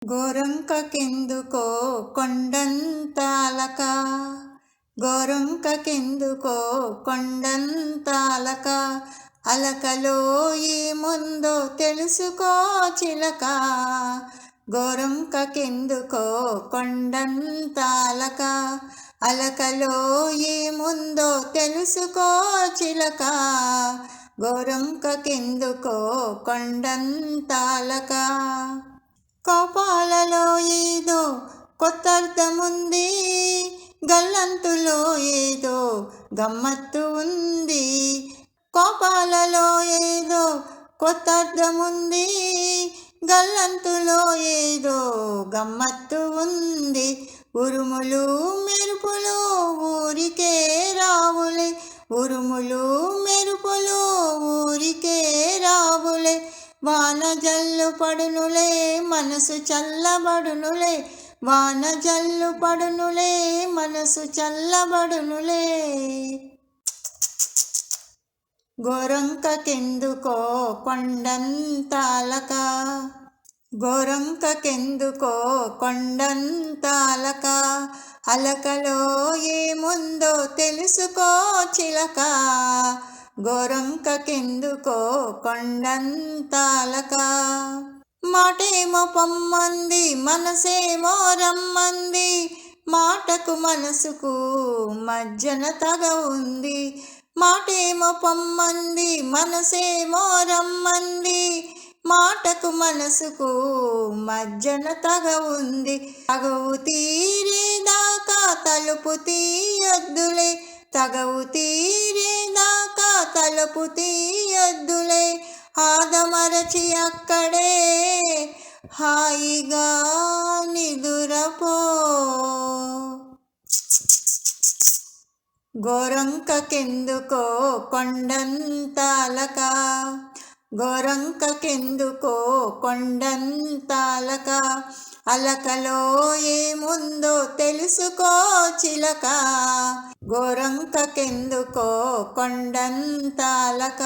గోరొంకకెందుకో కొండంత అలక, గోరొంకకెందుకో కొండంత అలక, అలకలో ఏముందో తెలుసుకో చిలక. గోరొంకకెందుకో కొండంత అలక, అలకలో ఏముందో తెలుసుకో చిలక. గోరొంకకెందుకో కొండంత అలక. కోపాలలో ఏదో కొత్త అర్థముంది, గల్లంతులో ఏదో గమ్మత్తు ఉంది. కోపాలలో ఏదో కొత్త అర్థముంది, గల్లంతులో ఏదో గమ్మత్తు ఉంది. ఉరుములు మెరుపులు ఊరికే రావులే, ఉరుములు మెరుపులు ఊరికే రావులే. వాన జల్లు పడునులే మనసు చల్లబడునులే, వాన జల్లు పడునులే మనసు చల్లబడునులే. గోరొంకకెందుకో కొండంత అలక, గోరొంకకెందుకో కొండంత అలక, అలకలో ఏముందో తెలుసుకో చిలక. గోరొంకకెందుకో కొండంత అలక. మాటేమో పొమ్మంది మనసేమో రమ్మంది, మాటకు మనసుకు మధ్యన తగ ఉంది. మాటేమో పొమ్మంది మనసేమో రమ్మంది, మాటకు మనసుకు మధ్యన తగ ఉంది. తగవు తీరేదాకా తలుపు తీయొద్దులే, తగవు తీరేదాకా తలుపు తీయొద్దులే. ఆదమరచి అక్కడే హాయిగా నిదురపో. గోరొంకకెందుకో కొండంత అలక, గోరొంకకెందుకో కొండంత అలక, అలకలో ఏముందో తెలుసుకో చిలక. గోరొంకకెందుకో కొండంత అలక.